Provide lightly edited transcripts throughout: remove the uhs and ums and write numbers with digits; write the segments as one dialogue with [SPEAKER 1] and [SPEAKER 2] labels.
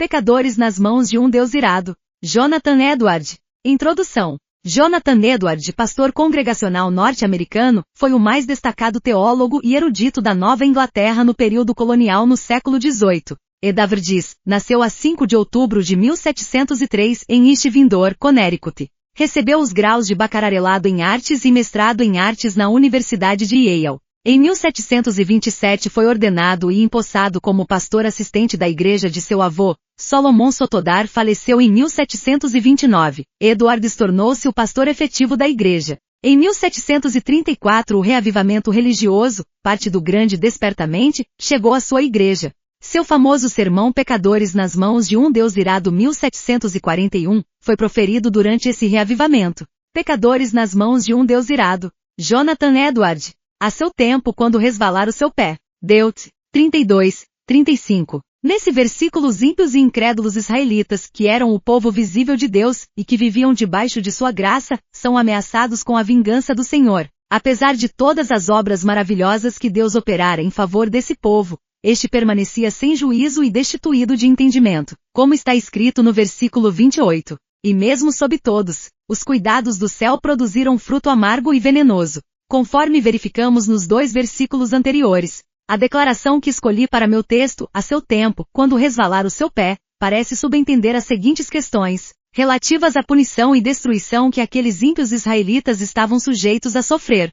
[SPEAKER 1] Pecadores nas mãos de um Deus irado. Jonathan Edwards. Introdução. Jonathan Edwards, pastor congregacional norte-americano, foi o mais destacado teólogo e erudito da Nova Inglaterra no período colonial no século XVIII. Edwards nasceu a 5 de outubro de 1703 em East Windsor, Connecticut. Recebeu os graus de bacharelado em artes e mestrado em artes na Universidade de Yale. Em 1727 foi ordenado e empossado como pastor assistente da igreja de seu avô. Solomon Sotodar faleceu em 1729. Edwards tornou-se o pastor efetivo da igreja. Em 1734 o reavivamento religioso, parte do grande despertamento, chegou à sua igreja. Seu famoso sermão Pecadores nas mãos de um Deus irado 1741, foi proferido durante esse reavivamento. Pecadores nas mãos de um Deus irado. Jonathan Edwards. A seu tempo quando resvalar o seu pé. Deut. 32, 35. Nesse versículo os ímpios e incrédulos israelitas, que eram o povo visível de Deus, e que viviam debaixo de sua graça, são ameaçados com a vingança do Senhor. Apesar de todas as obras maravilhosas que Deus operara em favor desse povo, este permanecia sem juízo e destituído de entendimento, como está escrito no versículo 28. E mesmo sob todos, os cuidados do céu produziram fruto amargo e venenoso. Conforme verificamos nos 2 versículos anteriores, a declaração que escolhi para meu texto, a seu tempo, quando resvalar o seu pé, parece subentender as seguintes questões, relativas à punição e destruição que aqueles ímpios israelitas estavam sujeitos a sofrer.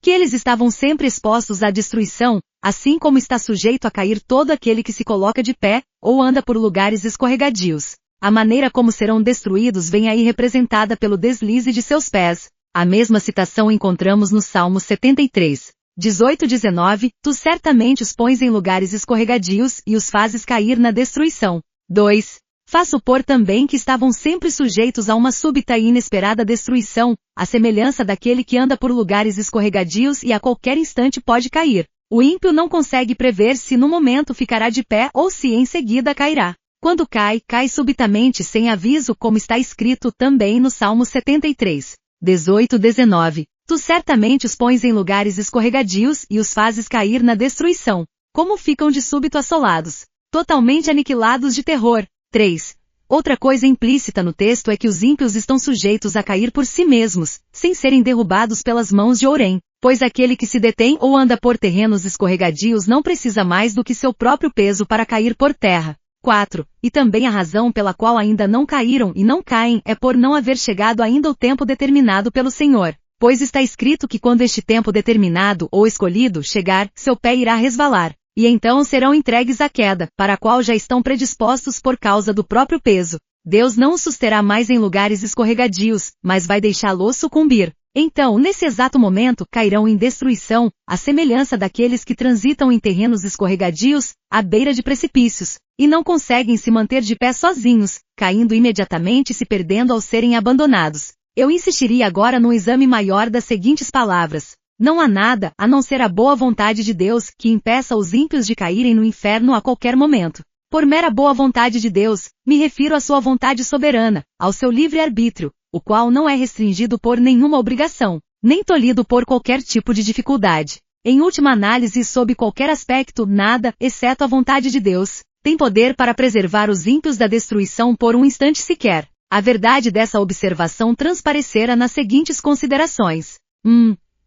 [SPEAKER 1] Que eles estavam sempre expostos à destruição, assim como está sujeito a cair todo aquele que se coloca de pé, ou anda por lugares escorregadios. A maneira como serão destruídos vem aí representada pelo deslize de seus pés. A mesma citação encontramos no Salmo 73, 18-19, tu certamente os pões em lugares escorregadios e os fazes cair na destruição. 2. Faz supor também que estavam sempre sujeitos a uma súbita e inesperada destruição, à semelhança daquele que anda por lugares escorregadios e a qualquer instante pode cair. O ímpio não consegue prever se no momento ficará de pé ou se em seguida cairá. Quando cai, cai subitamente sem aviso, como está escrito também no Salmo 73. 18-19. Tu certamente os pões em lugares escorregadios e os fazes cair na destruição. Como ficam de súbito assolados, totalmente aniquilados de terror. 3. Outra coisa implícita no texto é que os ímpios estão sujeitos a cair por si mesmos, sem serem derrubados pelas mãos de Orem, pois aquele que se detém ou anda por terrenos escorregadios não precisa mais do que seu próprio peso para cair por terra. 4. E também a razão pela qual ainda não caíram e não caem é por não haver chegado ainda o tempo determinado pelo Senhor. Pois está escrito que quando este tempo determinado ou escolhido chegar, seu pé irá resvalar, e então serão entregues à queda, para a qual já estão predispostos por causa do próprio peso. Deus não os susterá mais em lugares escorregadios, mas vai deixá-los sucumbir. Então, nesse exato momento, cairão em destruição, à semelhança daqueles que transitam em terrenos escorregadios, à beira de precipícios, e não conseguem se manter de pé sozinhos, caindo imediatamente e se perdendo ao serem abandonados. Eu insistiria agora num exame maior das seguintes palavras. Não há nada, a não ser a boa vontade de Deus, que impeça os ímpios de caírem no inferno a qualquer momento. Por mera boa vontade de Deus, me refiro à sua vontade soberana, ao seu livre-arbítrio, o qual não é restringido por nenhuma obrigação, nem tolhido por qualquer tipo de dificuldade. Em última análise e sob qualquer aspecto, nada, exceto a vontade de Deus, tem poder para preservar os ímpios da destruição por um instante sequer. A verdade dessa observação transparecerá nas seguintes considerações.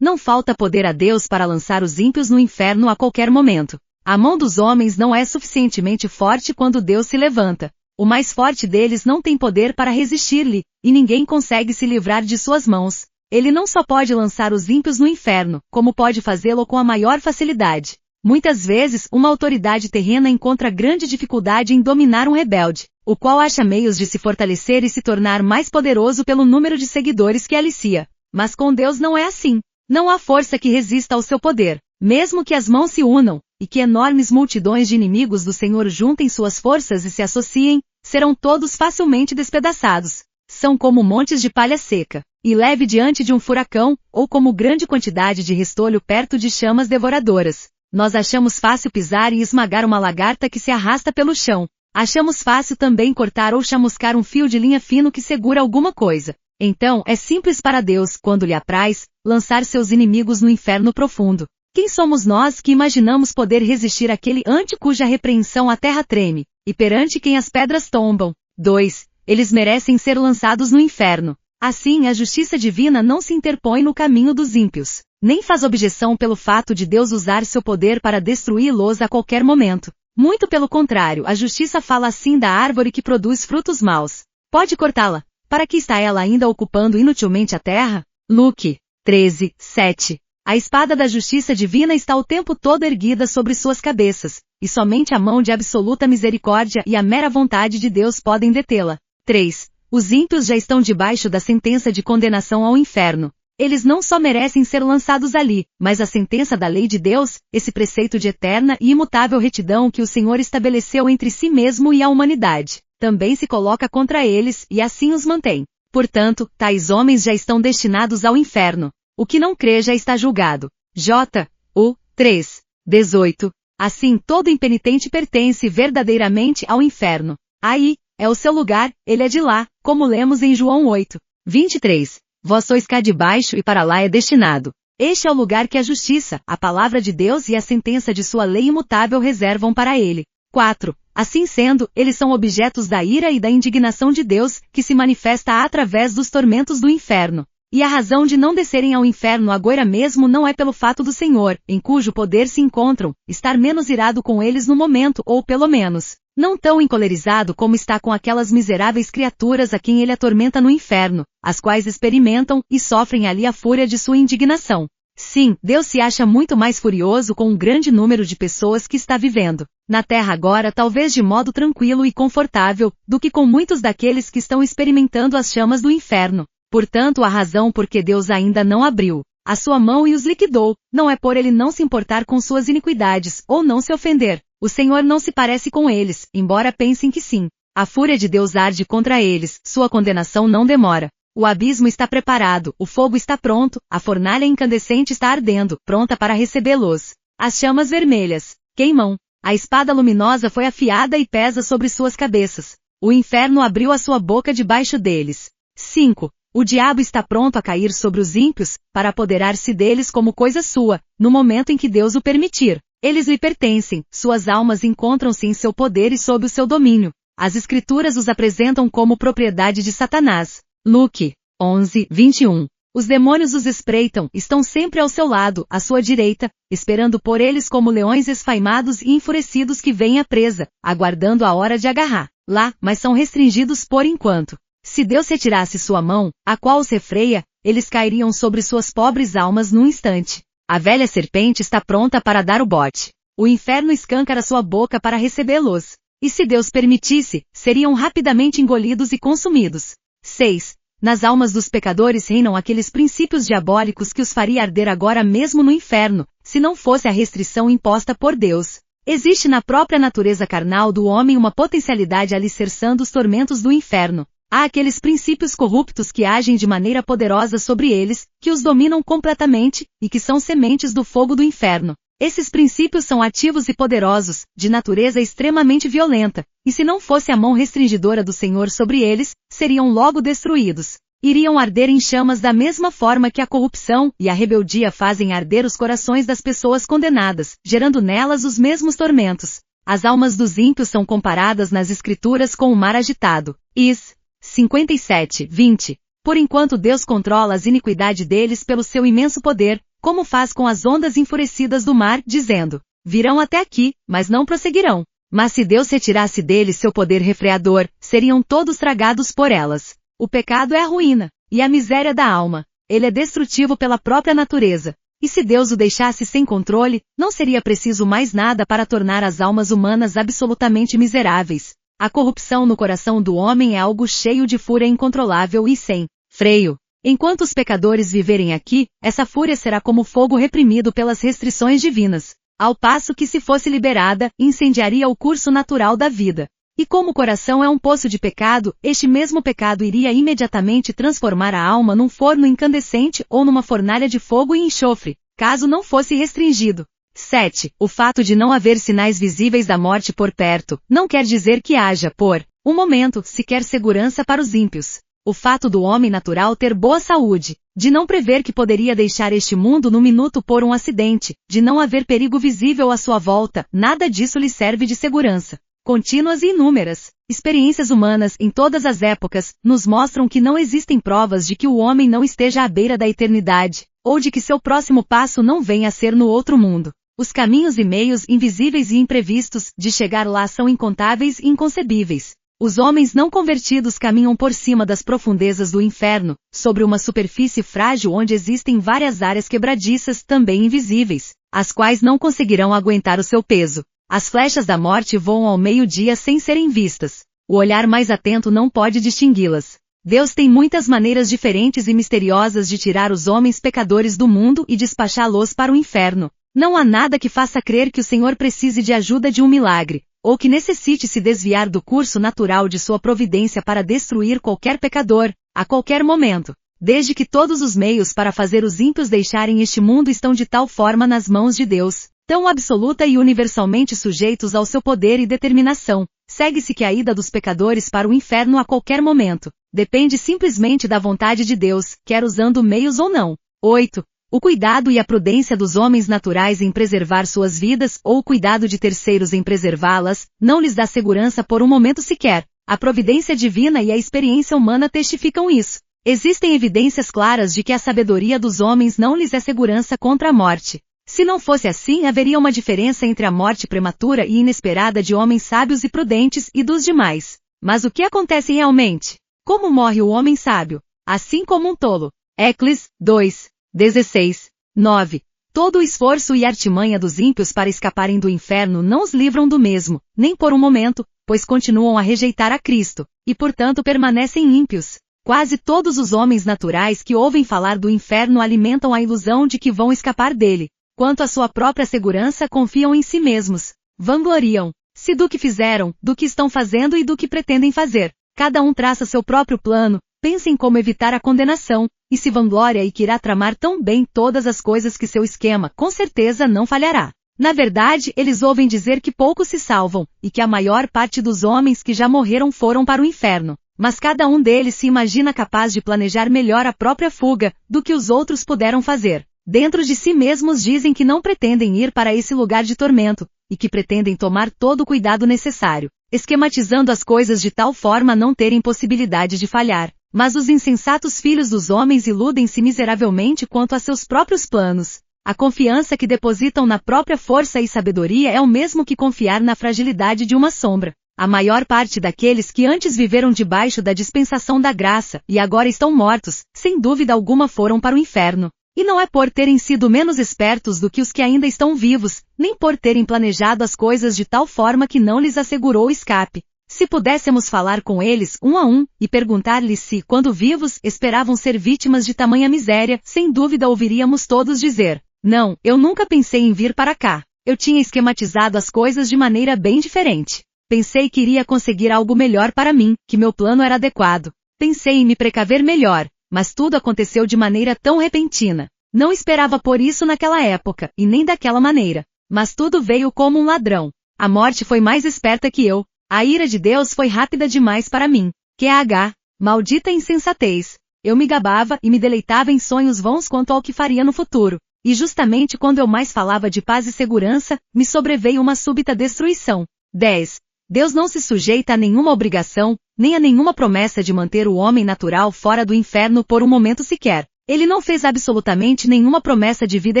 [SPEAKER 1] Não falta poder a Deus para lançar os ímpios no inferno a qualquer momento. A mão dos homens não é suficientemente forte quando Deus se levanta. O mais forte deles não tem poder para resistir-lhe, e ninguém consegue se livrar de suas mãos. Ele não só pode lançar os ímpios no inferno, como pode fazê-lo com a maior facilidade. Muitas vezes, uma autoridade terrena encontra grande dificuldade em dominar um rebelde, o qual acha meios de se fortalecer e se tornar mais poderoso pelo número de seguidores que alicia. Mas com Deus não é assim. Não há força que resista ao seu poder. Mesmo que as mãos se unam, e que enormes multidões de inimigos do Senhor juntem suas forças e se associem, serão todos facilmente despedaçados. São como montes de palha seca, e leve diante de um furacão, ou como grande quantidade de restolho perto de chamas devoradoras. Nós achamos fácil pisar e esmagar uma lagarta que se arrasta pelo chão. Achamos fácil também cortar ou chamuscar um fio de linha fino que segura alguma coisa. Então, é simples para Deus, quando lhe apraz, lançar seus inimigos no inferno profundo. Quem somos nós que imaginamos poder resistir àquele ante cuja repreensão a terra treme, e perante quem as pedras tombam. 2. Eles merecem ser lançados no inferno. Assim, a justiça divina não se interpõe no caminho dos ímpios, nem faz objeção pelo fato de Deus usar seu poder para destruí-los a qualquer momento. Muito pelo contrário, a justiça fala assim da árvore que produz frutos maus. Pode cortá-la. Para que está ela ainda ocupando inutilmente a terra? Luke 13:7. A espada da justiça divina está o tempo todo erguida sobre suas cabeças, e somente a mão de absoluta misericórdia e a mera vontade de Deus podem detê-la. 3. Os ímpios já estão debaixo da sentença de condenação ao inferno. Eles não só merecem ser lançados ali, mas a sentença da lei de Deus, esse preceito de eterna e imutável retidão que o Senhor estabeleceu entre si mesmo e a humanidade, também se coloca contra eles e assim os mantém. Portanto, tais homens já estão destinados ao inferno. O que não crê já está julgado. J. U. 3:18. Assim, todo impenitente pertence verdadeiramente ao inferno. Aí, é o seu lugar, ele é de lá, como lemos em João 8:23. Vós sois cá de baixo e para lá é destinado. Este é o lugar que a justiça, a palavra de Deus e a sentença de sua lei imutável reservam para ele. 4. Assim sendo, eles são objetos da ira e da indignação de Deus, que se manifesta através dos tormentos do inferno. E a razão de não descerem ao inferno agora mesmo não é pelo fato do Senhor, em cujo poder se encontram, estar menos irado com eles no momento ou pelo menos, não tão encolerizado como está com aquelas miseráveis criaturas a quem ele atormenta no inferno, as quais experimentam e sofrem ali a fúria de sua indignação. Sim, Deus se acha muito mais furioso com um grande número de pessoas que está vivendo na terra agora talvez de modo tranquilo e confortável, do que com muitos daqueles que estão experimentando as chamas do inferno. Portanto, a razão por que Deus ainda não abriu a sua mão e os liquidou, não é por ele não se importar com suas iniquidades, ou não se ofender. O Senhor não se parece com eles, embora pensem que sim. A fúria de Deus arde contra eles, sua condenação não demora. O abismo está preparado, o fogo está pronto, a fornalha incandescente está ardendo, pronta para recebê-los. As chamas vermelhas queimam. A espada luminosa foi afiada e pesa sobre suas cabeças. O inferno abriu a sua boca debaixo deles. 5. O diabo está pronto a cair sobre os ímpios, para apoderar-se deles como coisa sua, no momento em que Deus o permitir. Eles lhe pertencem, suas almas encontram-se em seu poder e sob o seu domínio. As Escrituras os apresentam como propriedade de Satanás. Luke 11:21. Os demônios os espreitam, estão sempre ao seu lado, à sua direita, esperando por eles como leões esfaimados e enfurecidos que vêm à presa, aguardando a hora de agarrar. Lá, mas são restringidos por enquanto. Se Deus retirasse sua mão, a qual os refreia, eles cairiam sobre suas pobres almas num instante. A velha serpente está pronta para dar o bote. O inferno escâncara sua boca para recebê-los. E se Deus permitisse, seriam rapidamente engolidos e consumidos. 6. Nas almas dos pecadores reinam aqueles princípios diabólicos que os faria arder agora mesmo no inferno, se não fosse a restrição imposta por Deus. Existe na própria natureza carnal do homem uma potencialidade alicerçando os tormentos do inferno. Há aqueles princípios corruptos que agem de maneira poderosa sobre eles, que os dominam completamente, e que são sementes do fogo do inferno. Esses princípios são ativos e poderosos, de natureza extremamente violenta, e se não fosse a mão restringidora do Senhor sobre eles, seriam logo destruídos. Iriam arder em chamas da mesma forma que a corrupção e a rebeldia fazem arder os corações das pessoas condenadas, gerando nelas os mesmos tormentos. As almas dos ímpios são comparadas nas Escrituras com o mar agitado. Is. 57:20. Por enquanto Deus controla as iniquidades deles pelo seu imenso poder, como faz com as ondas enfurecidas do mar, dizendo: virão até aqui, mas não prosseguirão. Mas se Deus retirasse deles seu poder refreador, seriam todos tragados por elas. O pecado é a ruína, e a miséria da alma. Ele é destrutivo pela própria natureza. E se Deus o deixasse sem controle, não seria preciso mais nada para tornar as almas humanas absolutamente miseráveis. A corrupção no coração do homem é algo cheio de fúria incontrolável e sem freio. Enquanto os pecadores viverem aqui, essa fúria será como fogo reprimido pelas restrições divinas, ao passo que se fosse liberada, incendiaria o curso natural da vida. E como o coração é um poço de pecado, este mesmo pecado iria imediatamente transformar a alma num forno incandescente ou numa fornalha de fogo e enxofre, caso não fosse restringido. 7. O fato de não haver sinais visíveis da morte por perto, não quer dizer que haja, por um momento, sequer segurança para os ímpios. O fato do homem natural ter boa saúde, de não prever que poderia deixar este mundo no minuto por um acidente, de não haver perigo visível à sua volta, nada disso lhe serve de segurança. contínuas e inúmeras experiências humanas em todas as épocas nos mostram que não existem provas de que o homem não esteja à beira da eternidade, ou de que seu próximo passo não venha a ser no outro mundo. Os caminhos e meios invisíveis e imprevistos de chegar lá são incontáveis e inconcebíveis. Os homens não convertidos caminham por cima das profundezas do inferno, sobre uma superfície frágil onde existem várias áreas quebradiças também invisíveis, as quais não conseguirão aguentar o seu peso. As flechas da morte voam ao meio-dia sem serem vistas. O olhar mais atento não pode distingui-las. Deus tem muitas maneiras diferentes e misteriosas de tirar os homens pecadores do mundo e despachá-los para o inferno. Não há nada que faça crer que o Senhor precise de ajuda de um milagre, ou que necessite se desviar do curso natural de sua providência para destruir qualquer pecador, a qualquer momento. Desde que todos os meios para fazer os ímpios deixarem este mundo estão de tal forma nas mãos de Deus, tão absoluta e universalmente sujeitos ao seu poder e determinação, segue-se que a ida dos pecadores para o inferno a qualquer momento depende simplesmente da vontade de Deus, quer usando meios ou não. 8. O cuidado e a prudência dos homens naturais em preservar suas vidas ou o cuidado de terceiros em preservá-las, não lhes dá segurança por um momento sequer. A providência divina e a experiência humana testificam isso. Existem evidências claras de que a sabedoria dos homens não lhes é segurança contra a morte. Se não fosse assim, haveria uma diferença entre a morte prematura e inesperada de homens sábios e prudentes e dos demais. Mas o que acontece realmente? Como morre o homem sábio? Assim como um tolo. Eclesiastes 2, 16, 9. Todo o esforço e artimanha dos ímpios para escaparem do inferno não os livram do mesmo, nem por um momento, pois continuam a rejeitar a Cristo, e portanto permanecem ímpios. Quase todos os homens naturais que ouvem falar do inferno alimentam a ilusão de que vão escapar dele. Quanto à sua própria segurança, confiam em si mesmos. Vangloriam-se do que fizeram, do que estão fazendo e do que pretendem fazer. Cada um traça seu próprio plano, pensa em como evitar a condenação, e se vangloria e que irá tramar tão bem todas as coisas que seu esquema com certeza não falhará. Na verdade, eles ouvem dizer que poucos se salvam, e que a maior parte dos homens que já morreram foram para o inferno. Mas cada um deles se imagina capaz de planejar melhor a própria fuga, do que os outros puderam fazer. Dentro de si mesmos dizem que não pretendem ir para esse lugar de tormento, e que pretendem tomar todo o cuidado necessário, esquematizando as coisas de tal forma a não terem possibilidade de falhar. Mas os insensatos filhos dos homens iludem-se miseravelmente quanto a seus próprios planos. A confiança que depositam na própria força e sabedoria é o mesmo que confiar na fragilidade de uma sombra. A maior parte daqueles que antes viveram debaixo da dispensação da graça e agora estão mortos, sem dúvida alguma foram para o inferno. E não é por terem sido menos espertos do que os que ainda estão vivos, nem por terem planejado as coisas de tal forma que não lhes assegurou o escape. Se pudéssemos falar com eles um a um, e perguntar-lhes se, quando vivos, esperavam ser vítimas de tamanha miséria, sem dúvida ouviríamos todos dizer: não, eu nunca pensei em vir para cá. Eu tinha esquematizado as coisas de maneira bem diferente. Pensei que iria conseguir algo melhor para mim, que meu plano era adequado. Pensei em me precaver melhor, mas tudo aconteceu de maneira tão repentina. Não esperava por isso naquela época, e nem daquela maneira. Mas tudo veio como um ladrão. A morte foi mais esperta que eu. A ira de Deus foi rápida demais para mim. QH, maldita insensatez. Eu me gabava e me deleitava em sonhos vãos quanto ao que faria no futuro. E justamente quando eu mais falava de paz e segurança, me sobreveio uma súbita destruição. 10. Deus não se sujeita a nenhuma obrigação, nem a nenhuma promessa de manter o homem natural fora do inferno por um momento sequer. Ele não fez absolutamente nenhuma promessa de vida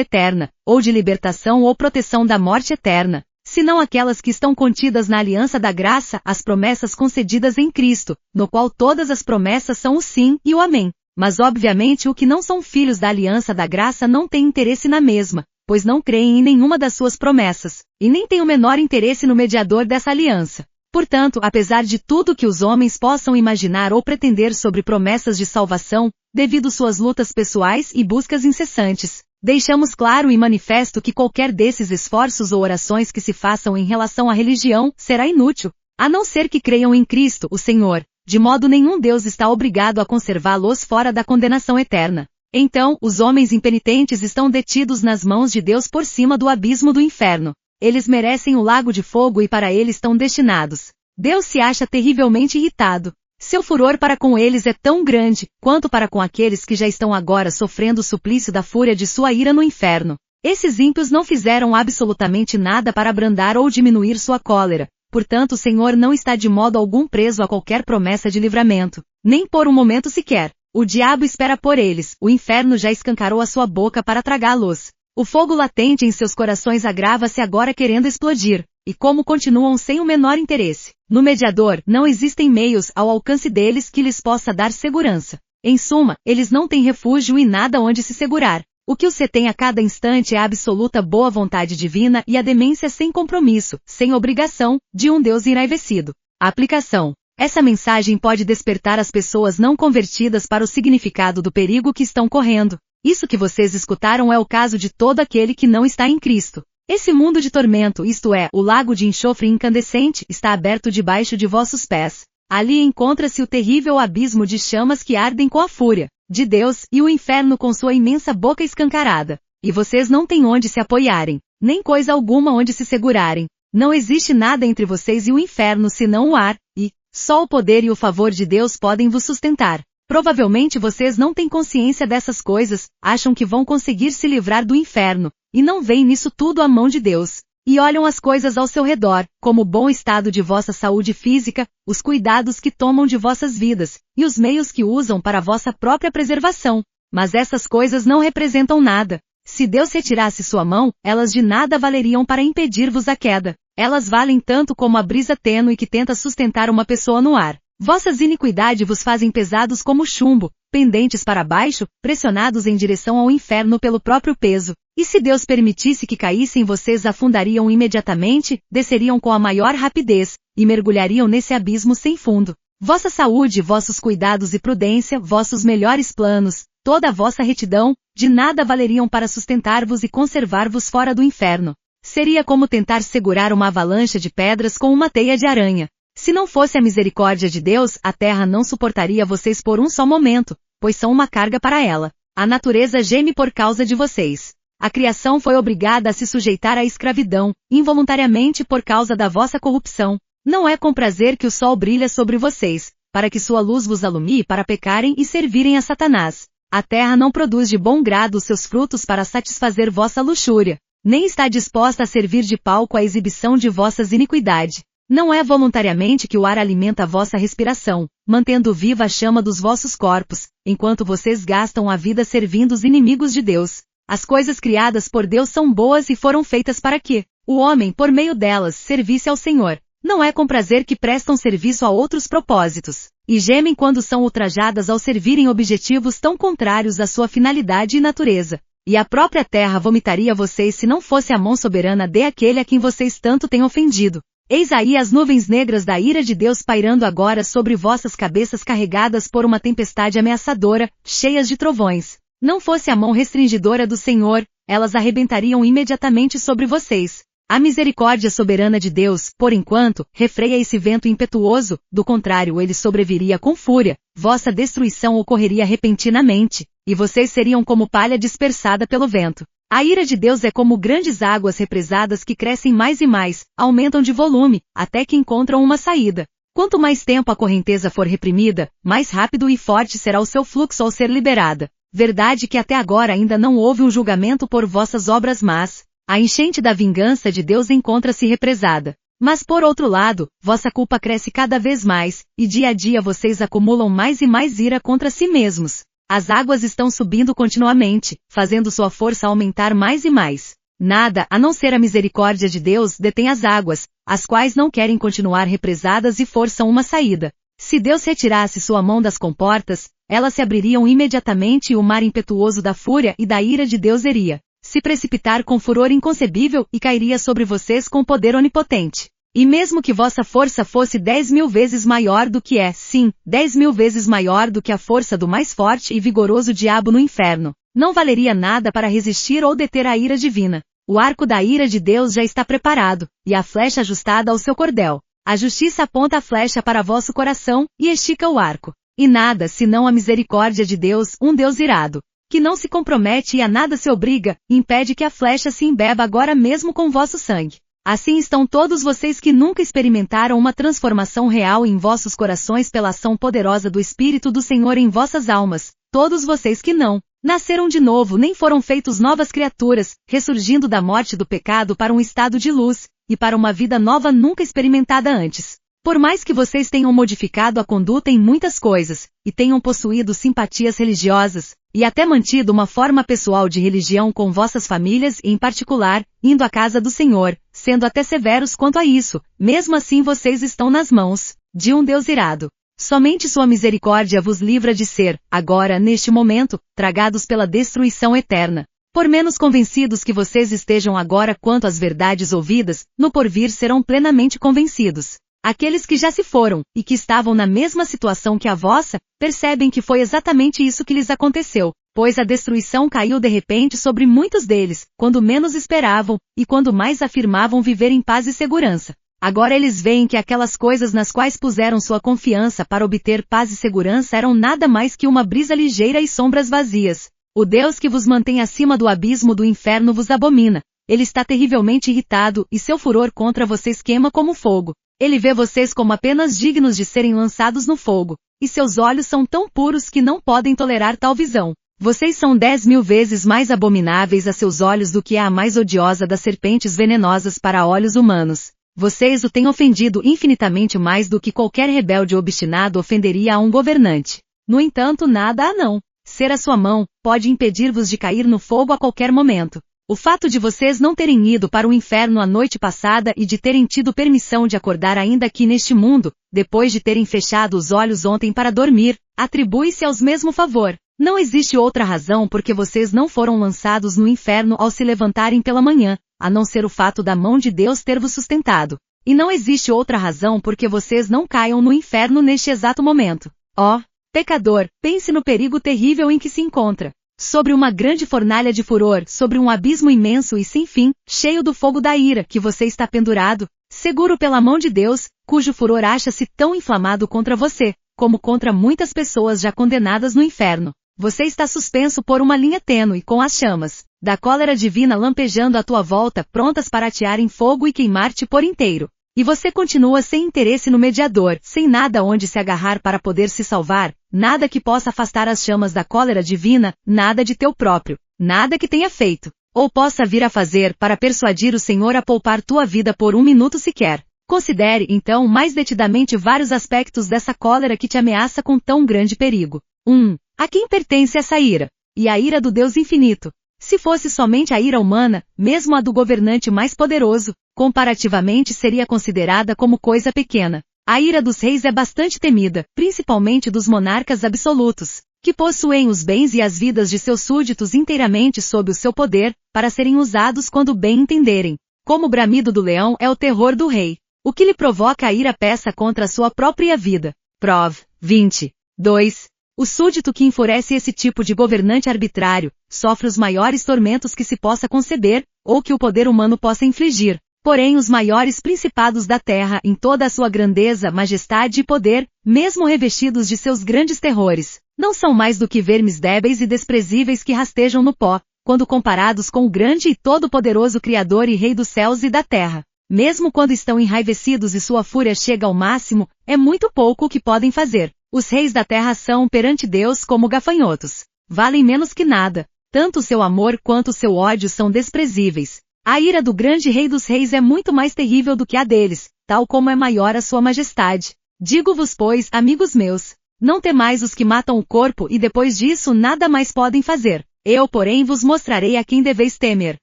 [SPEAKER 1] eterna, ou de libertação ou proteção da morte eterna, senão aquelas que estão contidas na aliança da graça, as promessas concedidas em Cristo, no qual todas as promessas são o sim e o amém. Mas obviamente o que não são filhos da aliança da graça não têm interesse na mesma, pois não creem em nenhuma das suas promessas, e nem têm o menor interesse no mediador dessa aliança. Portanto, apesar de tudo que os homens possam imaginar ou pretender sobre promessas de salvação, devido suas lutas pessoais e buscas incessantes, deixamos claro e manifesto que qualquer desses esforços ou orações que se façam em relação à religião será inútil, a não ser que creiam em Cristo, o Senhor. De modo nenhum Deus está obrigado a conservá-los fora da condenação eterna. Então, os homens impenitentes estão detidos nas mãos de Deus por cima do abismo do inferno. Eles merecem o lago de fogo e para ele estão destinados. Deus se acha terrivelmente irritado. Seu furor para com eles é tão grande, quanto para com aqueles que já estão agora sofrendo o suplício da fúria de sua ira no inferno. Esses ímpios não fizeram absolutamente nada para abrandar ou diminuir sua cólera, Portanto, o Senhor não está de modo algum preso a qualquer promessa de livramento, nem por um momento sequer. O diabo espera por eles, o inferno já escancarou a sua boca para tragá-los. O fogo latente em seus corações agrava-se agora querendo explodir, e como continuam sem o menor interesse no mediador, não existem meios ao alcance deles que lhes possa dar segurança. Em suma, eles não têm refúgio e nada onde se segurar. O que os retém a cada instante é a absoluta boa vontade divina e a demência sem compromisso, sem obrigação, de um Deus enraivecido. Aplicação. Essa mensagem pode despertar as pessoas não convertidas para o significado do perigo que estão correndo. Isso que vocês escutaram é o caso de todo aquele que não está em Cristo. Esse mundo de tormento, isto é, o lago de enxofre incandescente, está aberto debaixo de vossos pés. Ali encontra-se o terrível abismo de chamas que ardem com a fúria de Deus e o inferno com sua imensa boca escancarada. E vocês não têm onde se apoiarem, nem coisa alguma onde se segurarem. Não existe nada entre vocês e o inferno senão o ar, e só o poder e o favor de Deus podem vos sustentar. Provavelmente vocês não têm consciência dessas coisas, acham que vão conseguir se livrar do inferno, e não veem nisso tudo a mão de Deus. E olham as coisas ao seu redor, como o bom estado de vossa saúde física, os cuidados que tomam de vossas vidas, e os meios que usam para vossa própria preservação. Mas essas coisas não representam nada. Se Deus retirasse sua mão, elas de nada valeriam para impedir-vos a queda. Elas valem tanto como a brisa tênue que tenta sustentar uma pessoa no ar. Vossas iniquidades vos fazem pesados como chumbo, pendentes para baixo, pressionados em direção ao inferno pelo próprio peso. E se Deus permitisse que caíssem, vocês afundariam imediatamente, desceriam com a maior rapidez, e mergulhariam nesse abismo sem fundo. Vossa saúde, vossos cuidados e prudência, vossos melhores planos, toda a vossa retidão, de nada valeriam para sustentar-vos e conservar-vos fora do inferno. Seria como tentar segurar uma avalanche de pedras com uma teia de aranha. Se não fosse a misericórdia de Deus, a terra não suportaria vocês por um só momento, pois são uma carga para ela. A natureza geme por causa de vocês. A criação foi obrigada a se sujeitar à escravidão, involuntariamente por causa da vossa corrupção. Não é com prazer que o sol brilha sobre vocês, para que sua luz vos alumie para pecarem e servirem a Satanás. A terra não produz de bom grado os seus frutos para satisfazer vossa luxúria, nem está disposta a servir de palco à exibição de vossas iniquidades. Não é voluntariamente que o ar alimenta a vossa respiração, mantendo viva a chama dos vossos corpos, enquanto vocês gastam a vida servindo os inimigos de Deus. As coisas criadas por Deus são boas e foram feitas para que o homem, por meio delas, servisse ao Senhor. Não é com prazer que prestam serviço a outros propósitos, e gemem quando são ultrajadas ao servirem objetivos tão contrários à sua finalidade e natureza. E a própria terra vomitaria vocês se não fosse a mão soberana de aquele a quem vocês tanto têm ofendido. Eis aí as nuvens negras da ira de Deus pairando agora sobre vossas cabeças carregadas por uma tempestade ameaçadora, cheias de trovões. Não fosse a mão restringidora do Senhor, elas arrebentariam imediatamente sobre vocês. A misericórdia soberana de Deus, por enquanto, refreia esse vento impetuoso, do contrário ele sobreviria com fúria, vossa destruição ocorreria repentinamente, e vocês seriam como palha dispersada pelo vento. A ira de Deus é como grandes águas represadas que crescem mais e mais, aumentam de volume, até que encontram uma saída. Quanto mais tempo a correnteza for reprimida, mais rápido e forte será o seu fluxo ao ser liberada. Verdade que até agora ainda não houve um julgamento por vossas obras más. A enchente da vingança de Deus encontra-se represada. Mas por outro lado, vossa culpa cresce cada vez mais, e dia a dia vocês acumulam mais e mais ira contra si mesmos. As águas estão subindo continuamente, fazendo sua força aumentar mais e mais. Nada, a não ser a misericórdia de Deus, detém as águas, as quais não querem continuar represadas e forçam uma saída. Se Deus retirasse sua mão das comportas, elas se abririam imediatamente e o mar impetuoso da fúria e da ira de Deus iria se precipitar com furor inconcebível e cairia sobre vocês com poder onipotente. E mesmo que vossa força fosse 10.000 vezes maior do que é, sim, 10.000 vezes maior do que a força do mais forte e vigoroso diabo no inferno, não valeria nada para resistir ou deter a ira divina. O arco da ira de Deus já está preparado, e a flecha ajustada ao seu cordel. A justiça aponta a flecha para vosso coração, e estica o arco. E nada, senão a misericórdia de Deus, um Deus irado, que não se compromete e a nada se obriga, impede que a flecha se embeba agora mesmo com vosso sangue. Assim estão todos vocês que nunca experimentaram uma transformação real em vossos corações pela ação poderosa do Espírito do Senhor em vossas almas, todos vocês que não nasceram de novo nem foram feitos novas criaturas, ressurgindo da morte do pecado para um estado de luz, e para uma vida nova nunca experimentada antes. Por mais que vocês tenham modificado a conduta em muitas coisas, e tenham possuído simpatias religiosas, e até mantido uma forma pessoal de religião com vossas famílias e em particular, indo à casa do Senhor, sendo até severos quanto a isso, mesmo assim vocês estão nas mãos de um Deus irado. Somente sua misericórdia vos livra de ser, agora neste momento, tragados pela destruição eterna. Por menos convencidos que vocês estejam agora quanto às verdades ouvidas, no porvir serão plenamente convencidos. Aqueles que já se foram, e que estavam na mesma situação que a vossa, percebem que foi exatamente isso que lhes aconteceu, pois a destruição caiu de repente sobre muitos deles, quando menos esperavam, e quando mais afirmavam viver em paz e segurança. Agora eles veem que aquelas coisas nas quais puseram sua confiança para obter paz e segurança eram nada mais que uma brisa ligeira e sombras vazias. O Deus que vos mantém acima do abismo do inferno vos abomina. Ele está terrivelmente irritado, e seu furor contra vocês queima como fogo. Ele vê vocês como apenas dignos de serem lançados no fogo, e seus olhos são tão puros que não podem tolerar tal visão. Vocês são 10.000 vezes mais abomináveis a seus olhos do que a mais odiosa das serpentes venenosas para olhos humanos. Vocês o têm ofendido infinitamente mais do que qualquer rebelde obstinado ofenderia a um governante. No entanto, nada há não ser a sua mão, pode impedir-vos de cair no fogo a qualquer momento. O fato de vocês não terem ido para o inferno a noite passada e de terem tido permissão de acordar ainda aqui neste mundo, depois de terem fechado os olhos ontem para dormir, atribui-se aos mesmo favor. Não existe outra razão por que vocês não foram lançados no inferno ao se levantarem pela manhã, a não ser o fato da mão de Deus ter vos sustentado. E não existe outra razão por que vocês não caiam no inferno neste exato momento. Ó, pecador, pense no perigo terrível em que se encontra. Sobre uma grande fornalha de furor, sobre um abismo imenso e sem fim, cheio do fogo da ira, que você está pendurado, seguro pela mão de Deus, cujo furor acha-se tão inflamado contra você, como contra muitas pessoas já condenadas no inferno. Você está suspenso por uma linha tênue com as chamas da cólera divina lampejando à tua volta, prontas para atear em fogo e queimar-te por inteiro. E você continua sem interesse no mediador, sem nada onde se agarrar para poder se salvar, nada que possa afastar as chamas da cólera divina, nada de teu próprio, nada que tenha feito, ou possa vir a fazer para persuadir o Senhor a poupar tua vida por um minuto sequer. Considere, então, mais detidamente vários aspectos dessa cólera que te ameaça com tão grande perigo. 1. A quem pertence essa ira? E a ira do Deus infinito. Se fosse somente a ira humana, mesmo a do governante mais poderoso, comparativamente seria considerada como coisa pequena. A ira dos reis é bastante temida, principalmente dos monarcas absolutos, que possuem os bens e as vidas de seus súditos inteiramente sob o seu poder, para serem usados quando bem entenderem. Como o bramido do leão é o terror do rei, o que lhe provoca a ira peça contra a sua própria vida. Prov. 20. 2. O súdito que enfurece esse tipo de governante arbitrário, sofre os maiores tormentos que se possa conceber, ou que o poder humano possa infligir. Porém os maiores principados da terra em toda a sua grandeza, majestade e poder, mesmo revestidos de seus grandes terrores, não são mais do que vermes débeis e desprezíveis que rastejam no pó, quando comparados com o grande e todo-poderoso Criador e Rei dos céus e da terra. Mesmo quando estão enraivecidos e sua fúria chega ao máximo, é muito pouco o que podem fazer. Os reis da terra são perante Deus como gafanhotos. Valem menos que nada. Tanto o seu amor quanto o seu ódio são desprezíveis. A ira do grande Rei dos reis é muito mais terrível do que a deles, tal como é maior a sua majestade. Digo-vos, pois, amigos meus, não temais os que matam o corpo e depois disso nada mais podem fazer. Eu, porém, vos mostrarei a quem deveis temer.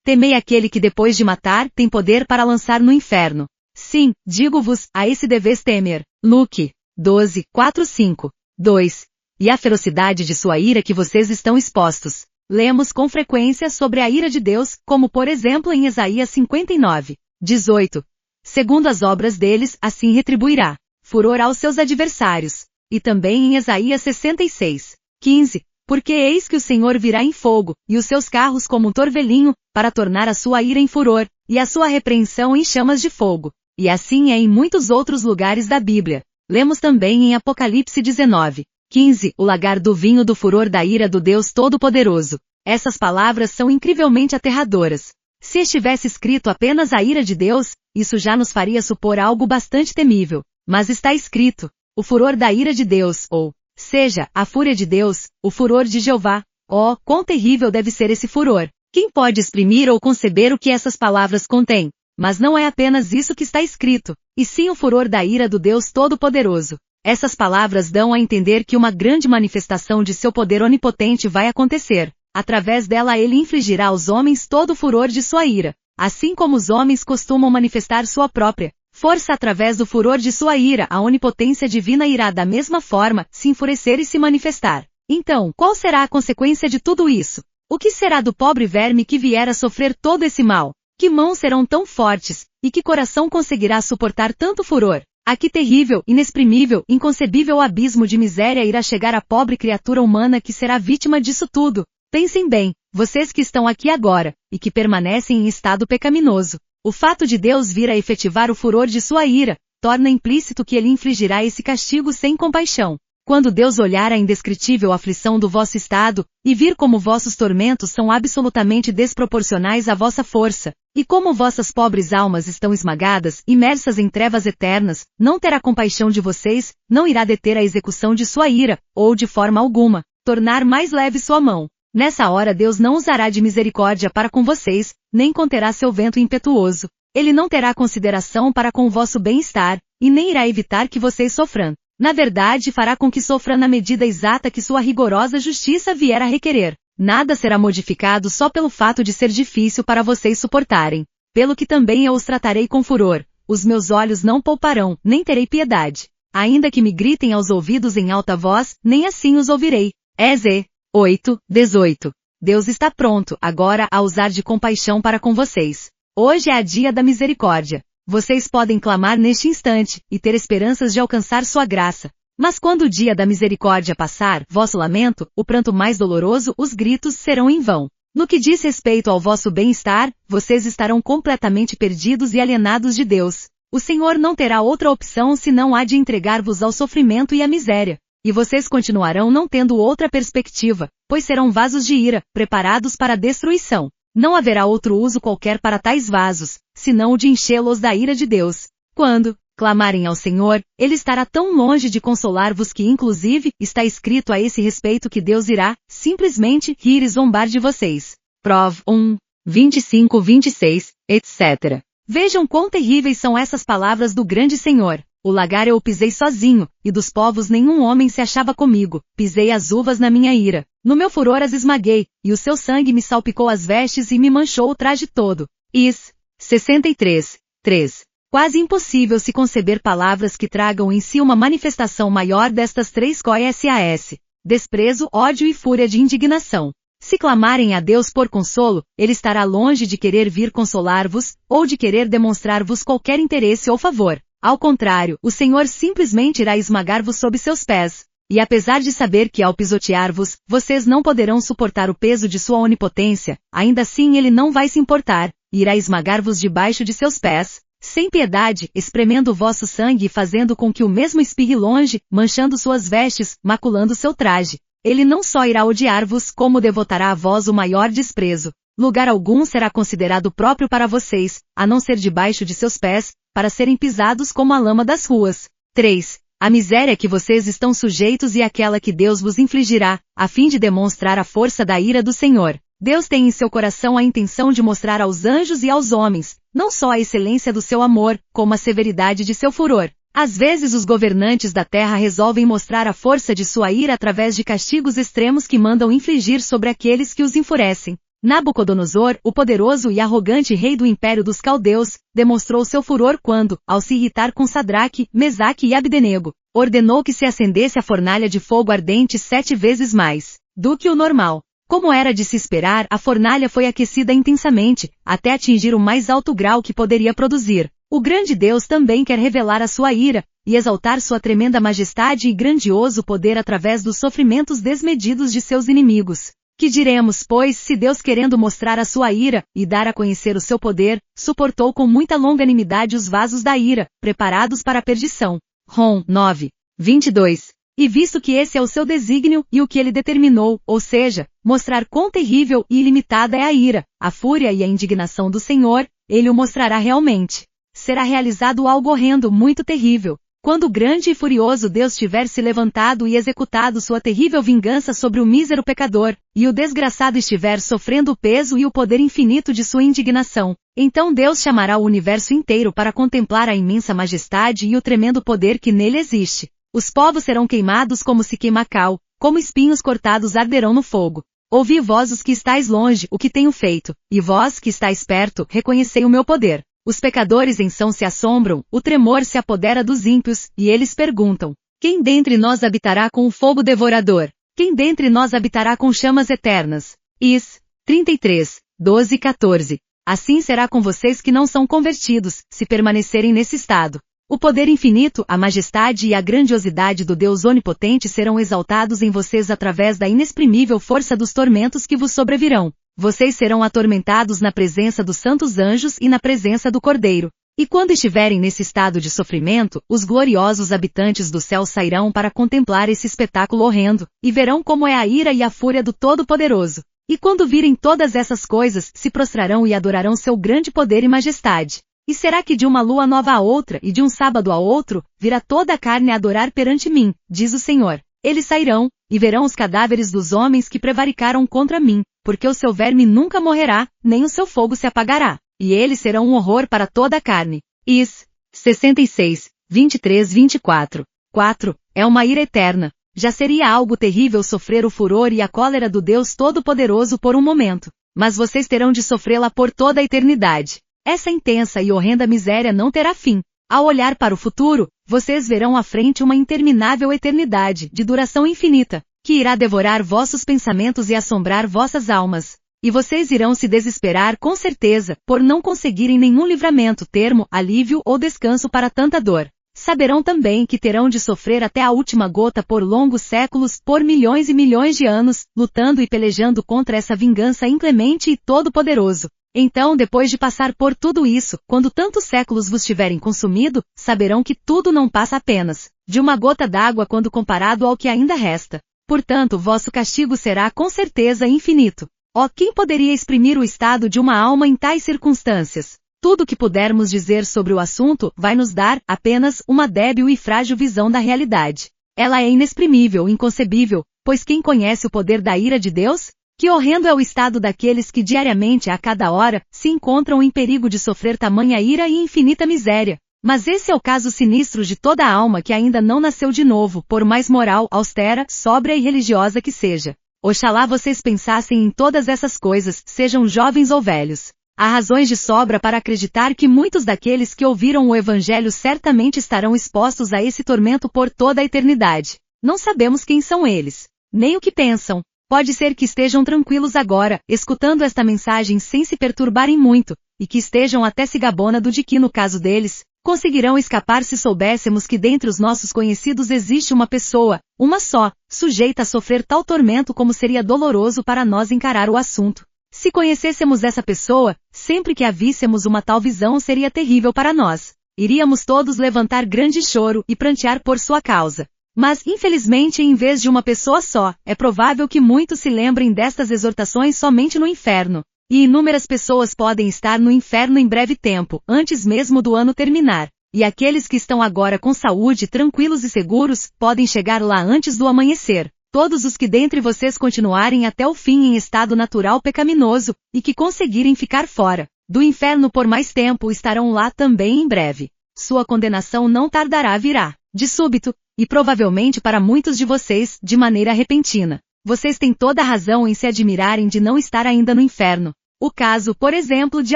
[SPEAKER 1] Temei aquele que depois de matar tem poder para lançar no inferno. Sim, digo-vos, a esse deveis temer. Luque 12, 4, 5. 2. E a ferocidade de sua ira que vocês estão expostos. Lemos com frequência sobre a ira de Deus, como por exemplo em Isaías 59, 18. Segundo as obras deles, assim retribuirá. Furor aos seus adversários. E também em Isaías 66, 15. Porque eis que o Senhor virá em fogo, e os seus carros como um torvelinho, para tornar a sua ira em furor, e a sua repreensão em chamas de fogo. E assim é em muitos outros lugares da Bíblia. Lemos também em Apocalipse 19, 15, o lagar do vinho do furor da ira do Deus Todo-Poderoso. Essas palavras são incrivelmente aterradoras. Se estivesse escrito apenas a ira de Deus, isso já nos faria supor algo bastante temível. Mas está escrito, o furor da ira de Deus, ou seja, a fúria de Deus, o furor de Jeová. Oh, quão terrível deve ser esse furor! Quem pode exprimir ou conceber o que essas palavras contêm? Mas não é apenas isso que está escrito, e sim o furor da ira do Deus Todo-Poderoso. Essas palavras dão a entender que uma grande manifestação de seu poder onipotente vai acontecer. Através dela ele infligirá aos homens todo o furor de sua ira, assim como os homens costumam manifestar sua própria força através do furor de sua ira. A onipotência divina irá da mesma forma se enfurecer e se manifestar. Então, qual será a consequência de tudo isso? O que será do pobre verme que vier a sofrer todo esse mal? Que mãos serão tão fortes, e que coração conseguirá suportar tanto furor? A que terrível, inexprimível, inconcebível abismo de miséria irá chegar a pobre criatura humana que será vítima disso tudo? Pensem bem, vocês que estão aqui agora, e que permanecem em estado pecaminoso. O fato de Deus vir a efetivar o furor de sua ira, torna implícito que ele infligirá esse castigo sem compaixão. Quando Deus olhar a indescritível aflição do vosso estado, e vir como vossos tormentos são absolutamente desproporcionais à vossa força, e como vossas pobres almas estão esmagadas, imersas em trevas eternas, não terá compaixão de vocês, não irá deter a execução de sua ira, ou de forma alguma, tornar mais leve sua mão. Nessa hora Deus não usará de misericórdia para com vocês, nem conterá seu vento impetuoso. Ele não terá consideração para com o vosso bem-estar, e nem irá evitar que vocês sofram. Na verdade, fará com que sofram na medida exata que sua rigorosa justiça vier a requerer. Nada será modificado só pelo fato de ser difícil para vocês suportarem. Pelo que também eu os tratarei com furor. Os meus olhos não pouparão, nem terei piedade. Ainda que me gritem aos ouvidos em alta voz, nem assim os ouvirei. Eze 8:18. Deus está pronto, agora, a usar de compaixão para com vocês. Hoje é a dia da misericórdia. Vocês podem clamar neste instante, e ter esperanças de alcançar sua graça. Mas quando o dia da misericórdia passar, vosso lamento, o pranto mais doloroso, os gritos serão em vão. No que diz respeito ao vosso bem-estar, vocês estarão completamente perdidos e alienados de Deus. O Senhor não terá outra opção senão a de entregar-vos ao sofrimento e à miséria. E vocês continuarão não tendo outra perspectiva, pois serão vasos de ira, preparados para a destruição. Não haverá outro uso qualquer para tais vasos, senão o de enchê-los da ira de Deus. Quando clamarem ao Senhor, Ele estará tão longe de consolar-vos que inclusive, está escrito a esse respeito que Deus irá, simplesmente, rir e zombar de vocês. Prov. 1:25-26, etc. Vejam quão terríveis são essas palavras do grande Senhor. O lagar eu o pisei sozinho, e dos povos nenhum homem se achava comigo. Pisei as uvas na minha ira. No meu furor as esmaguei, e o seu sangue me salpicou as vestes e me manchou o traje todo. Is. 63:3. Quase impossível se conceber palavras que tragam em si uma manifestação maior destas três coisas: desprezo, ódio e fúria de indignação. Se clamarem a Deus por consolo, Ele estará longe de querer vir consolar-vos, ou de querer demonstrar-vos qualquer interesse ou favor. Ao contrário, o Senhor simplesmente irá esmagar-vos sob seus pés. E apesar de saber que ao pisotear-vos, vocês não poderão suportar o peso de sua onipotência, ainda assim Ele não vai se importar, e irá esmagar-vos debaixo de seus pés, sem piedade, espremendo o vosso sangue e fazendo com que o mesmo espirre longe, manchando suas vestes, maculando seu traje. Ele não só irá odiar-vos, como devotará a vós o maior desprezo. Lugar algum será considerado próprio para vocês, a não ser debaixo de seus pés, para serem pisados como a lama das ruas. 3. A miséria que vocês estão sujeitos e aquela que Deus vos infligirá, a fim de demonstrar a força da ira do Senhor. Deus tem em seu coração a intenção de mostrar aos anjos e aos homens, não só a excelência do seu amor, como a severidade de seu furor. Às vezes os governantes da terra resolvem mostrar a força de sua ira através de castigos extremos que mandam infligir sobre aqueles que os enfurecem. Nabucodonosor, o poderoso e arrogante rei do império dos caldeus, demonstrou seu furor quando, ao se irritar com Sadraque, Mesaque e Abdenego, ordenou que se acendesse a fornalha de fogo ardente 7 vezes mais do que o normal. Como era de se esperar, a fornalha foi aquecida intensamente, até atingir o mais alto grau que poderia produzir. O grande Deus também quer revelar a sua ira, e exaltar sua tremenda majestade e grandioso poder através dos sofrimentos desmedidos de seus inimigos. Que diremos, pois, se Deus, querendo mostrar a sua ira, e dar a conhecer o seu poder, suportou com muita longanimidade os vasos da ira, preparados para a perdição. Rom. 9:22. E visto que esse é o seu desígnio, e o que ele determinou, ou seja, mostrar quão terrível e ilimitada é a ira, a fúria e a indignação do Senhor, ele o mostrará realmente. Será realizado algo horrendo, muito terrível. Quando o grande e furioso Deus tiver se levantado e executado sua terrível vingança sobre o mísero pecador, e o desgraçado estiver sofrendo o peso e o poder infinito de sua indignação, Então Deus chamará o universo inteiro para contemplar a imensa majestade e o tremendo poder que nele existe. Os povos serão queimados como se queima cal, como espinhos cortados arderão no fogo. Ouvi vós os que estáis longe o que tenho feito, e vós que estáis perto, reconhecei o meu poder. Os pecadores em Sião se assombram, o tremor se apodera dos ímpios, e eles perguntam: quem dentre nós habitará com o fogo devorador? Quem dentre nós habitará com chamas eternas? Is. 33, 12 e 14. Assim será com vocês que não são convertidos, se permanecerem nesse estado. O poder infinito, a majestade e a grandiosidade do Deus onipotente serão exaltados em vocês através da inexprimível força dos tormentos que vos sobrevirão. Vocês serão atormentados na presença dos santos anjos e na presença do Cordeiro. E quando estiverem nesse estado de sofrimento, os gloriosos habitantes do céu sairão para contemplar esse espetáculo horrendo, e verão como é a ira e a fúria do Todo-Poderoso. E quando virem todas essas coisas, se prostrarão e adorarão seu grande poder e majestade. E será que de uma lua nova a outra e de um sábado a outro, virá toda a carne a adorar perante mim, diz o Senhor. Eles sairão, e verão os cadáveres dos homens que prevaricaram contra mim, porque o seu verme nunca morrerá, nem o seu fogo se apagará, e eles serão um horror para toda a carne. Is. 66, 23-24. 4. É uma ira eterna. Já seria algo terrível sofrer o furor e a cólera do Deus Todo-Poderoso por um momento, mas vocês terão de sofrê-la por toda a eternidade. Essa intensa e horrenda miséria não terá fim. Ao olhar para o futuro, vocês verão à frente uma interminável eternidade, de duração infinita, que irá devorar vossos pensamentos e assombrar vossas almas. E vocês irão se desesperar com certeza, por não conseguirem nenhum livramento, termo, alívio ou descanso para tanta dor. Saberão também que terão de sofrer até a última gota por longos séculos, por milhões e milhões de anos, lutando e pelejando contra essa vingança inclemente e todo-poderoso. Então, depois de passar por tudo isso, quando tantos séculos vos tiverem consumido, saberão que tudo não passa apenas de uma gota d'água quando comparado ao que ainda resta. Portanto, vosso castigo será com certeza infinito. Ó, quem poderia exprimir o estado de uma alma em tais circunstâncias? Tudo o que pudermos dizer sobre o assunto vai nos dar apenas uma débil e frágil visão da realidade. Ela é inexprimível, inconcebível, pois quem conhece o poder da ira de Deus? Que horrendo é o estado daqueles que diariamente a cada hora se encontram em perigo de sofrer tamanha ira e infinita miséria. Mas esse é o caso sinistro de toda a alma que ainda não nasceu de novo, por mais moral, austera, sóbria e religiosa que seja. Oxalá vocês pensassem em todas essas coisas, sejam jovens ou velhos. Há razões de sobra para acreditar que muitos daqueles que ouviram o Evangelho certamente estarão expostos a esse tormento por toda a eternidade. Não sabemos quem são eles, nem o que pensam. Pode ser que estejam tranquilos agora, escutando esta mensagem sem se perturbarem muito, e que estejam até se gabando de que, no caso deles, conseguirão escapar se soubéssemos que dentre os nossos conhecidos existe uma pessoa, uma só, sujeita a sofrer tal tormento como seria doloroso para nós encarar o assunto. Se conhecêssemos essa pessoa, sempre que a víssemos uma tal visão seria terrível para nós. Iríamos todos levantar grande choro e prantear por sua causa. Mas, infelizmente, em vez de uma pessoa só, é provável que muitos se lembrem destas exortações somente no inferno. E inúmeras pessoas podem estar no inferno em breve tempo, antes mesmo do ano terminar. E aqueles que estão agora com saúde, tranquilos e seguros, podem chegar lá antes do amanhecer. Todos os que dentre vocês continuarem até o fim em estado natural pecaminoso, e que conseguirem ficar fora do inferno por mais tempo estarão lá também em breve. Sua condenação não tardará virá, de súbito, e provavelmente para muitos de vocês, de maneira repentina. Vocês têm toda a razão em se admirarem de não estar ainda no inferno. O caso, por exemplo, de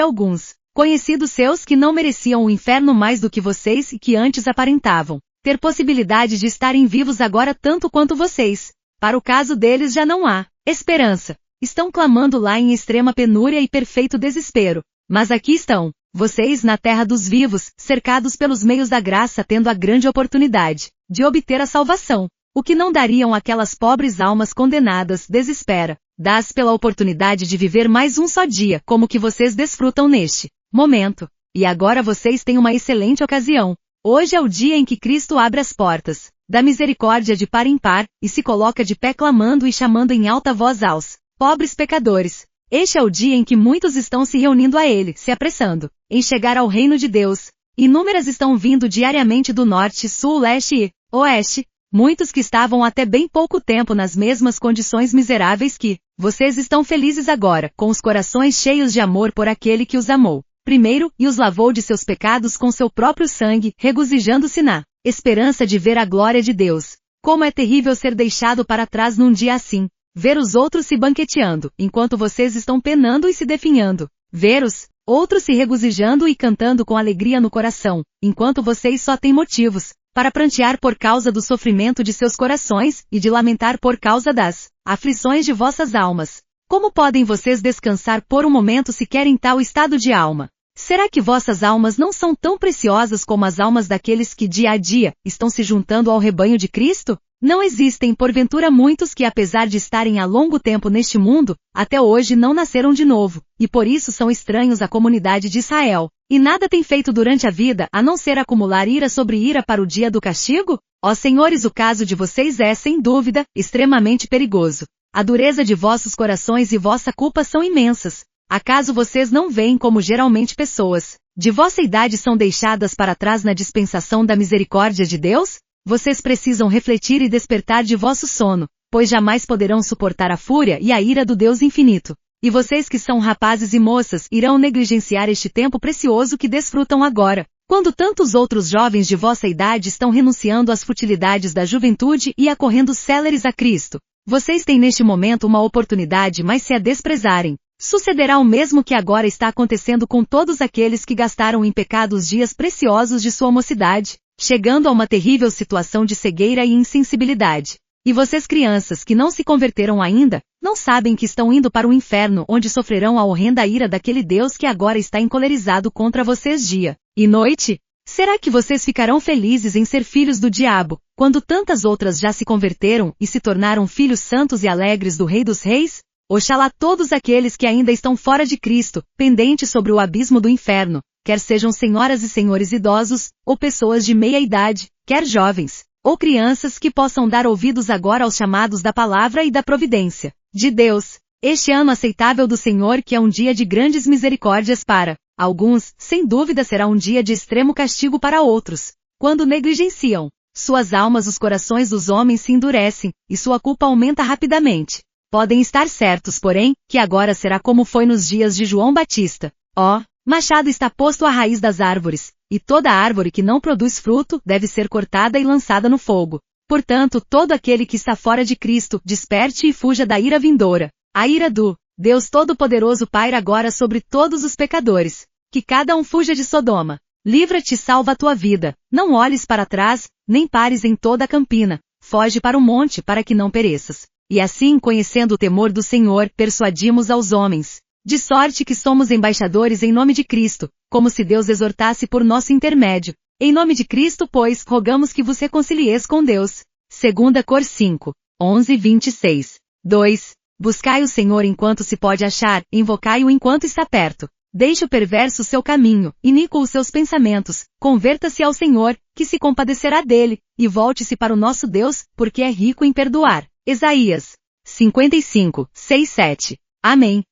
[SPEAKER 1] alguns conhecidos seus que não mereciam o inferno mais do que vocês e que antes aparentavam ter possibilidade de estarem vivos agora tanto quanto vocês. Para o caso deles já não há esperança. Estão clamando lá em extrema penúria e perfeito desespero. Mas aqui estão, vocês na terra dos vivos, cercados pelos meios da graça, tendo a grande oportunidade de obter a salvação. O que não dariam aquelas pobres almas condenadas, desespera, dás pela oportunidade de viver mais um só dia, como que vocês desfrutam neste momento. E agora vocês têm uma excelente ocasião. Hoje é o dia em que Cristo abre as portas da misericórdia de par em par, e se coloca de pé clamando e chamando em alta voz aos pobres pecadores. Este é o dia em que muitos estão se reunindo a Ele, se apressando em chegar ao reino de Deus. Inúmeras estão vindo diariamente do norte, sul, leste e oeste, muitos que estavam até bem pouco tempo nas mesmas condições miseráveis que vocês estão felizes agora, com os corações cheios de amor por aquele que os amou. primeiro, e os lavou de seus pecados com seu próprio sangue, regozijando-se na esperança de ver a glória de Deus. Como é terrível ser deixado para trás num dia assim. Ver os outros se banqueteando, enquanto vocês estão penando e se definhando. Ver os outros se regozijando e cantando com alegria no coração, enquanto vocês só têm motivos para prantear por causa do sofrimento de seus corações e de lamentar por causa das aflições de vossas almas. Como podem vocês descansar por um momento sequer em tal estado de alma? Será que vossas almas não são tão preciosas como as almas daqueles que dia a dia estão se juntando ao rebanho de Cristo? Não existem porventura muitos que, apesar de estarem há longo tempo neste mundo, até hoje não nasceram de novo, e por isso são estranhos à comunidade de Israel, e nada têm feito durante a vida a não ser acumular ira sobre ira para o dia do castigo? Ó senhores, o caso de vocês é, sem dúvida, extremamente perigoso. A dureza de vossos corações e vossa culpa são imensas. Acaso vocês não veem como geralmente pessoas de vossa idade são deixadas para trás na dispensação da misericórdia de Deus? Vocês precisam refletir e despertar de vosso sono, pois jamais poderão suportar a fúria e a ira do Deus infinito. E vocês que são rapazes e moças irão negligenciar este tempo precioso que desfrutam agora, quando tantos outros jovens de vossa idade estão renunciando às futilidades da juventude e acorrendo céleres a Cristo. Vocês têm neste momento uma oportunidade, mas se a desprezarem, sucederá o mesmo que agora está acontecendo com todos aqueles que gastaram em pecado os dias preciosos de sua mocidade, chegando a uma terrível situação de cegueira e insensibilidade. E vocês crianças que não se converteram ainda, não sabem que estão indo para o inferno onde sofrerão a horrenda ira daquele Deus que agora está encolerizado contra vocês dia e noite? Será que vocês ficarão felizes em ser filhos do diabo, quando tantas outras já se converteram e se tornaram filhos santos e alegres do Rei dos Reis? Oxalá todos aqueles que ainda estão fora de Cristo, pendentes sobre o abismo do inferno, quer sejam senhoras e senhores idosos, ou pessoas de meia idade, quer jovens, ou crianças que possam dar ouvidos agora aos chamados da palavra e da providência de Deus. Este ano aceitável do Senhor, que é um dia de grandes misericórdias para alguns, sem dúvida será um dia de extremo castigo para outros. Quando negligenciam suas almas, os corações dos homens se endurecem, e sua culpa aumenta rapidamente. Podem estar certos, porém, que agora será como foi nos dias de João Batista. Ó, machado está posto à raiz das árvores, e toda árvore que não produz fruto deve ser cortada e lançada no fogo. Portanto, todo aquele que está fora de Cristo, desperte e fuja da ira vindoura. A ira do Deus Todo-Poderoso paira agora sobre todos os pecadores. Que cada um fuja de Sodoma. Livra-te e salva a tua vida. Não olhes para trás, nem pares em toda a campina. Foge para o monte para que não pereças. E assim, conhecendo o temor do Senhor, persuadimos aos homens. De sorte que somos embaixadores em nome de Cristo, como se Deus exortasse por nosso intermédio. Em nome de Cristo, pois, rogamos que vos reconcilieis com Deus. 2 Cor 5, 11-26. 2. Buscai o Senhor enquanto se pode achar, invocai-o enquanto está perto. Deixe o perverso seu caminho, iníquo os seus pensamentos, converta-se ao Senhor, que se compadecerá dele, e volte-se para o nosso Deus, porque é rico em perdoar. Isaías 55, 6-7. Amém.